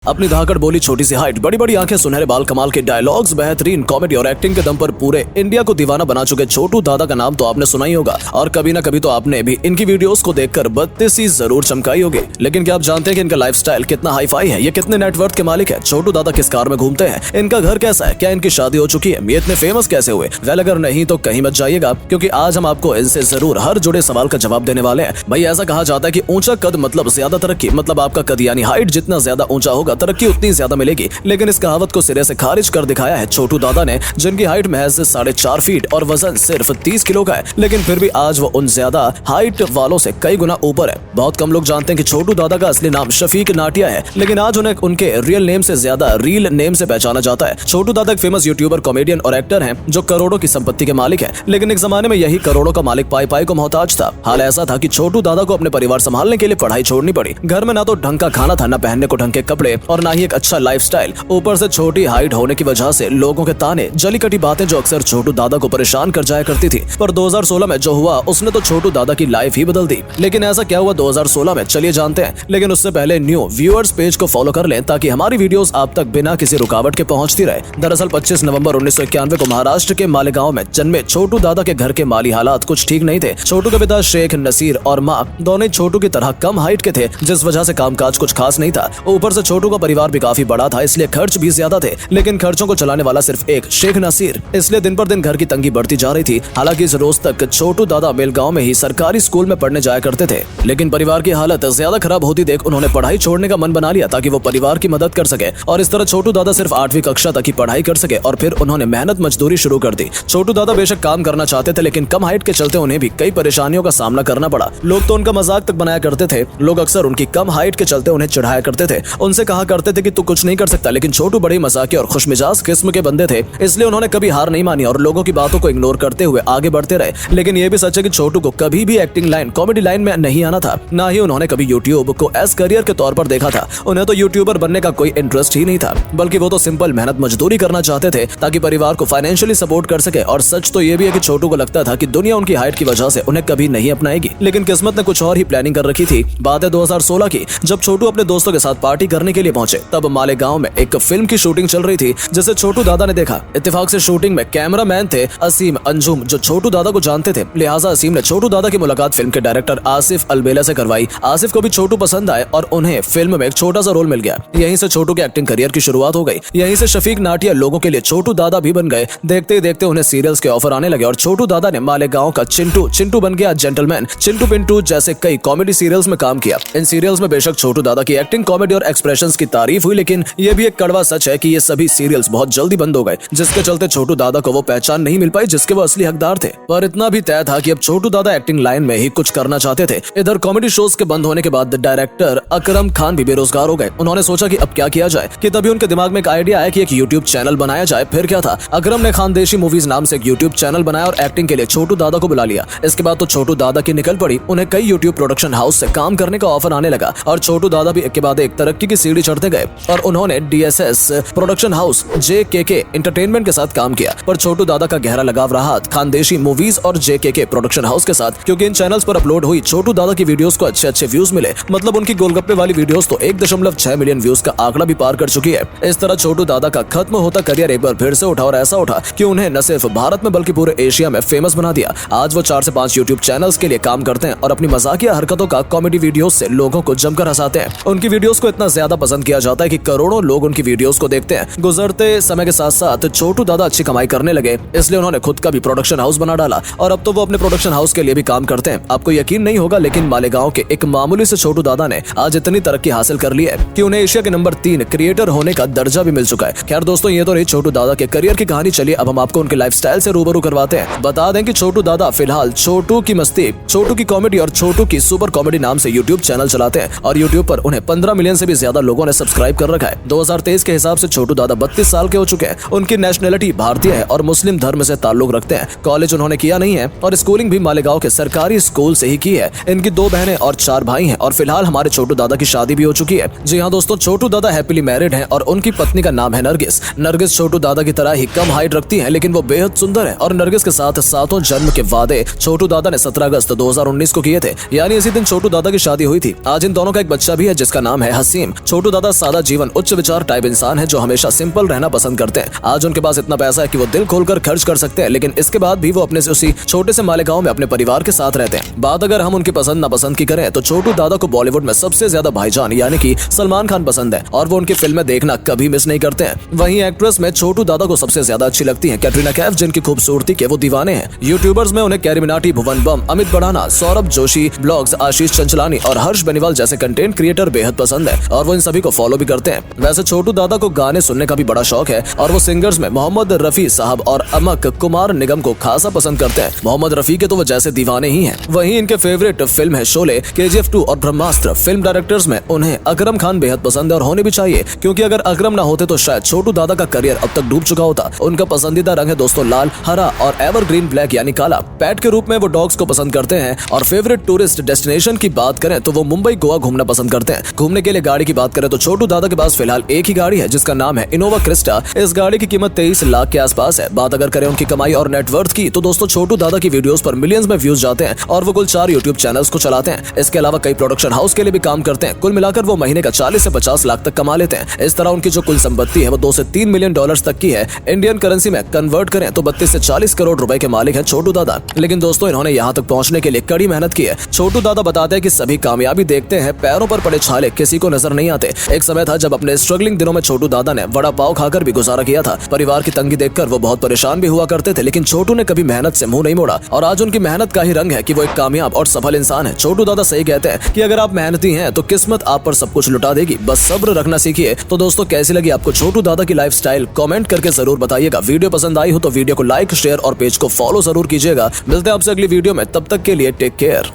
अपनी धाकड़ बोली, छोटी सी हाइट, बड़ी बड़ी आंखें, सुनहरे बाल, कमाल के डायलॉग्स, बेहतरीन कॉमेडी और एक्टिंग के दम पर पूरे इंडिया को दीवाना बना चुके छोटू दादा का नाम तो आपने सुना ही होगा और कभी ना कभी तो आपने भी इनकी वीडियोस को देखकर बत्तीसी जरूर चमकाई होगी। लेकिन क्या आप जानते हैं कि इनका लाइफस्टाइल कितना हाई फाई है? ये कितने नेटवर्थ के मालिक है? छोटू दादा किस कार में घूमते हैं? इनका घर कैसा है? क्या इनकी शादी हो चुकी है? ये इतने फेमस कैसे हुए? वेल, अगर नहीं तो कहीं मत जाइएगा, क्योंकि आज हम आपको इनसे जरूर हर जुड़े सवाल का जवाब देने वाले हैं। भाई, ऐसा कहा जाता है कि ऊंचा कद मतलब ज्यादा तरक्की, मतलब आपका कद यानी हाइट जितना ज्यादा ऊंचा होगा तरक्की उतनी ज्यादा मिलेगी। लेकिन इस कहावत को सिरे से खारिज कर दिखाया है छोटू दादा ने, जिनकी हाइट महज 4.5 फीट और वजन सिर्फ 30 किलो का है। लेकिन फिर भी आज वो उन ज्यादा हाइट वालों से कई गुना ऊपर है। बहुत कम लोग जानते हैं कि छोटू दादा का असली नाम शफीक नाटिया है, लेकिन आज उन्हें उनके रियल नेम से ज्यादा रील नेम से पहचाना जाता है। छोटू दादा एक फेमस यूट्यूबर, कॉमेडियन और एक्टर हैं जो करोड़ों की संपत्ति के मालिक है। लेकिन एक जमाने में यही करोड़ों का मालिक पाई पाई को मोहताज था। हाल ऐसा था कि छोटू दादा को अपने परिवार संभालने के लिए पढ़ाई छोड़नी पड़ी। घर में ना तो ढंग का खाना था, ना पहनने को ढंग के कपड़े और ना ही एक अच्छा लाइफस्टाइल। ऊपर से छोटी हाइट होने की वजह से लोगों के ताने, जली कटी बातें जो अक्सर छोटू दादा को परेशान कर जाया करती थी। पर 2016 में जो हुआ उसने तो छोटू दादा की लाइफ ही बदल दी। लेकिन ऐसा क्या हुआ 2016 में, चलिए जानते हैं। लेकिन उससे पहले न्यू व्यूअर्स पेज को फॉलो कर लें ताकि हमारी वीडियोस आप तक बिना किसी रुकावट के पहुंचती रहे। दरअसल 25 नवंबर 1991 को महाराष्ट्र के मालेगांव में जन्मे छोटू दादा के घर के माली हालात कुछ ठीक नहीं थे। छोटू के पिता शेख नसीर और माँ दोनों छोटू की तरह कम हाइट के थे, जिस वजह से कामकाज कुछ खास नहीं था। ऊपर से छोटू का परिवार भी काफी बड़ा था, इसलिए खर्च भी ज्यादा थे। लेकिन खर्चों को चलाने वाला सिर्फ एक शेख नसीर, इसलिए दिन पर दिन घर की तंगी बढ़ती जा रही थी। हालांकि इस रोज तक छोटू दादा मेलगांव में ही सरकारी स्कूल में पढ़ने जाया करते थे। लेकिन परिवार की हालत ज्यादा खराब होती देख उन्होंने पढ़ाई छोड़ने का मन बना लिया ताकि वो परिवार की मदद कर सके। और इस तरह छोटू दादा सिर्फ 8वीं कक्षा तक ही पढ़ाई कर सके और फिर उन्होंने मेहनत मजदूरी शुरू कर दी। छोटू दादा बेशक काम करना चाहते थे, लेकिन कम हाइट के चलते उन्हें भी कई परेशानियों का सामना करना पड़ा। लोग तो उनका मजाक तक बनाया करते थे। लोग अक्सर उनकी कम हाइट के चलते उन्हें चिढ़ाया करते थे, उनसे कहा करते थे कि तू कुछ नहीं कर सकता। लेकिन छोटू बड़े मजाकी और खुशमिजाज किस्म के बंदे थे, इसलिए उन्होंने कभी हार नहीं मानी और लोगों की बातों को इग्नोर करते हुए आगे बढ़ते रहे। लेकिन ये भी सच है कि छोटू को कभी भी एक्टिंग लाइन, कॉमेडी लाइन में नहीं आना था, ना ही उन्होंने कभी यूट्यूब को एज करियर के तौर पर देखा था। उन्हें तो यूट्यूबर बनने का कोई इंटरेस्ट ही नहीं था, बल्कि वो तो सिंपल मेहनत मजदूरी करना चाहते थे ताकि परिवार को फाइनेंशियली सपोर्ट कर सके। और सच तो ये भी है कि छोटू को लगता था कि दुनिया उनकी हाइट की वजह से उन्हें कभी नहीं अपनाएगी। लेकिन किस्मत ने कुछ और ही प्लानिंग कर रखी थी। बात है 2016 की, जब छोटू अपने दोस्तों के साथ पार्टी करने के लिए पहुंचे। तब मालेगांव में एक फिल्म की शूटिंग चल रही थी, जिसे छोटू दादा ने देखा। इत्तेफाक से शूटिंग में कैमरामैन थे असीम अंजुम, जो छोटू दादा को जानते थे। लिहाजा असीम ने छोटू दादा की मुलाकात फिल्म के डायरेक्टर आसिफ अलबेला से करवाई। आसिफ को भी छोटू पसंद आए और उन्हें फिल्म में एक छोटा सा रोल मिल गया। यहीं से छोटू के एक्टिंग करियर की शुरुआत हो गई। यहीं से शफीक नाटिया लोगों के लिए छोटू दादा भी बन गए। देखते ही देखते उन्हें सीरियल्स के ऑफर आने लगे और छोटू दादा ने मालेगांव का चिंटू बन गया जेंटलमैन, चिंटू पिंटू जैसे कई कॉमेडी सीरियल्स में काम किया। इन सीरियल्स में बेशक छोटू दादा की एक्टिंग, कॉमेडी और एक्सप्रेशंस की तारीफ हुई, लेकिन यह भी एक कड़वा सच है कि ये सभी सीरियल्स बहुत जल्दी बंद हो गए, जिसके चलते छोटू दादा को वो पहचान नहीं मिल पाई जिसके वो असली हकदार थे। पर इतना भी तय था कि अब छोटू दादा एक्टिंग लाइन में ही कुछ करना चाहते थे। इधर कॉमेडी शोज के बंद होने के बाद डायरेक्टर अकरम खान भी बेरोजगार हो गए। उन्होंने सोचा कि अब क्या किया जाए, कि तभी उनके दिमाग में एक आइडिया आया कि एक यूट्यूब चैनल बनाया जाए। फिर क्या था, अकरम ने खानदेशी मूवीज नाम से एक यूट्यूब चैनल बनाया और एक्टिंग के लिए छोटू दादा को बुला लिया। इसके बाद तो छोटू दादा की निकल पड़ी। उन्हें कई यूट्यूब प्रोडक्शन हाउस से काम करने का ऑफर आने लगा और छोटू दादा भी एक के बाद एक तरक्की की सीढ़ी चढ़ते गए और उन्होंने DSS production house, JKK entertainment के साथ काम किया। पर छोटू दादा का गहरा लगाव रहा खानदेशी मूवीज और JKK प्रोडक्शन हाउस के साथ, क्योंकि इन चैनल्स पर अपलोड हुई छोटू दादा की वीडियोस को अच्छे व्यूज मिले। मतलब उनकी गोलगप्पे वाली वीडियोस तो 1.6 मिलियन व्यूज का आंकड़ा भी पार कर चुकी है। इस तरह छोटू दादा का खत्म होता करियर एक बार फिर से उठा और ऐसा उठा कि उन्हें न सिर्फ भारत में बल्कि पूरे एशिया में फेमस बना दिया। आज वो 4 से 5 यूट्यूब चैनल्स के लिए काम करते हैं और अपनी मजाकिया हरकतों का कॉमेडी वीडियोस से लोगों को जमकर हंसाते हैं। उनकी वीडियोस को इतना ज्यादा पसंद किया जाता है कि करोड़ों लोग उनकी वीडियोस को देखते हैं। गुजरते समय के साथ साथ छोटू दादा अच्छी कमाई करने लगे, इसलिए उन्होंने खुद का भी प्रोडक्शन हाउस बना डाला और अब तो वो अपने प्रोडक्शन हाउस के लिए भी काम करते हैं। आपको यकीन नहीं होगा, लेकिन मालेगांव के एक मामूली से छोटू दादा ने आज इतनी तरक्की हासिल कर ली है कि उन्हें एशिया के नंबर 3 क्रिएटर होने का दर्जा भी मिल चुका है। खैर दोस्तों, ये तो रही छोटू दादा के करियर की कहानी। चलिए अब हम आपको उनके लाइफस्टाइल से रूबरू करवाते हैं। बता दें कि छोटू दादा फिलहाल छोटू की मस्ती, छोटू की कॉमेडी और छोटू की सुपर कॉमेडी नाम से यूट्यूब चैनल चलाते हैं और यूट्यूब पर उन्हें 15 मिलियन से भी ज्यादा लोगों ने सब्सक्राइब कर रखा है। 2023 के हिसाब से छोटू दादा 32 साल के हो चुके हैं। उनकी नेशनलिटी भारतीय है और मुस्लिम धर्म से ताल्लुक रखते हैं। कॉलेज उन्होंने किया नहीं है और स्कूलिंग भी मालेगांव के सरकारी स्कूल से ही की है। इनकी 2 बहनें और 4 भाई हैं और फिलहाल हमारे छोटू दादा की शादी भी हो चुकी है। जी हाँ दोस्तों, छोटू दादा हैप्पीली मैरिड हैं और उनकी पत्नी का नाम है नरगिस। नरगिस छोटू दादा की तरह ही कम हाइट रखती हैं, लेकिन वो बेहद सुंदर है और नरगिस के साथ 7 जन्म के वादे छोटू दादा ने 17 अगस्त 2019 को किए थे, यानी इसी दिन छोटू दादा की शादी हुई थी। आज इन दोनों का एक बच्चा भी है जिसका नाम है हसीम। छोटू छोटू दादा सादा जीवन उच्च विचार टाइप इंसान है जो हमेशा सिंपल रहना पसंद करते हैं। आज उनके पास इतना पैसा है कि वो दिल खोलकर खर्च कर सकते हैं, लेकिन इसके बाद भी वो अपने से उसी छोटे से मालेगांव में अपने परिवार के साथ रहते हैं। बात अगर हम उनकी पसंद नापसंद की करें तो छोटू दादा को बॉलीवुड में सबसे ज्यादा भाईजान यानी कि सलमान खान पसंद है और वो उनकी फिल्में देखना कभी मिस नहीं करते हैं। वहीं एक्ट्रेस में छोटू दादा को सबसे ज्यादा अच्छी लगती है कैटरीना कैफ, जिनकी खूबसूरती के वो दीवाने हैं। यूट्यूबर्स में उन्हें कैरी मिनाटी, भुवन बम, अमित बढ़ाना, सौरभ जोशी ब्लॉग्स, आशीष चंचलानी और हर्ष बेनीवाल जैसे कंटेंट क्रिएटर बेहद पसंद है और वो इन सभी को फॉलो भी करते हैं। वैसे छोटू दादा को गाने सुनने का भी बड़ा शौक है और वो सिंगर्स में मोहम्मद रफी साहब और अमक कुमार निगम को खासा पसंद करते हैं। मोहम्मद रफी के तो वो जैसे दीवाने ही हैं। वहीं इनके फेवरेट फिल्म है शोले, KGF 2 और ब्रह्मास्त्र। फिल्म डायरेक्टर्स में उन्हें अकरम खान बेहद पसंद है और होने भी चाहिए, क्योंकि अगर अकरम ना होते तो शायद छोटू दादा का करियर अब तक डूब चुका होता। उनका पसंदीदा रंग है दोस्तों लाल, हरा और एवरग्रीन ब्लैक यानी काला। पेट के रूप में वो डॉग्स को पसंद करते हैं और फेवरेट टूरिस्ट डेस्टिनेशन की बात करें तो वो मुंबई गोवा घूमना पसंद करते हैं। घूमने के लिए गाड़ी की बात करें तो छोटू दादा के पास फिलहाल एक ही गाड़ी है जिसका नाम है इनोवा क्रिस्टा। इस गाड़ी की कीमत 23 लाख के आसपास है। बात अगर करें उनकी कमाई और नेटवर्थ की तो दोस्तों छोटू दादा की वीडियोस पर मिलियंस में व्यूज जाते हैं और वो कुल 4 यूट्यूब चैनल्स को चलाते हैं। इसके अलावा कई प्रोडक्शन हाउस के लिए भी काम करते हैं। कुल मिलाकर वो महीने का 40 से 50 लाख तक कमा लेते हैं। इस तरह उनकी जो कुल संपत्ति है वो 2 से 3 मिलियन डॉलर्स तक की है। इंडियन करेंसी में कन्वर्ट करें तो 32 से 40 करोड़ रुपए के मालिक है छोटू दादा। लेकिन दोस्तों इन्होंने यहाँ तक पहुँचने के लिए कड़ी मेहनत की है। छोटू दादा बताते हैं कि सभी कामयाबी देखते हैं, पैरों पर पड़े छाले किसी को नजर नहीं आते। एक समय था जब अपने स्ट्रगलिंग दिनों में छोटू दादा ने वड़ा पाव खाकर भी गुजारा किया था। परिवार की तंगी देखकर वो बहुत परेशान भी हुआ करते थे, लेकिन छोटू ने कभी मेहनत से मुंह नहीं मोड़ा और आज उनकी मेहनत का ही रंग है कि वो एक कामयाब और सफल इंसान है। छोटू दादा सही कहते हैं कि अगर आप मेहनती हैं तो किस्मत आप पर सब कुछ लुटा देगी, बस सब्र रखना सीखिए। तो दोस्तों कैसी लगी आपको छोटू दादा की लाइफस्टाइल, कमेंट करके जरूर बताइएगा। वीडियो पसंद आई हो तो वीडियो को लाइक, शेयर और पेज को फॉलो जरूर कीजिएगा। मिलते हैं आपसे अगली वीडियो में, तब तक के लिए टेक केयर।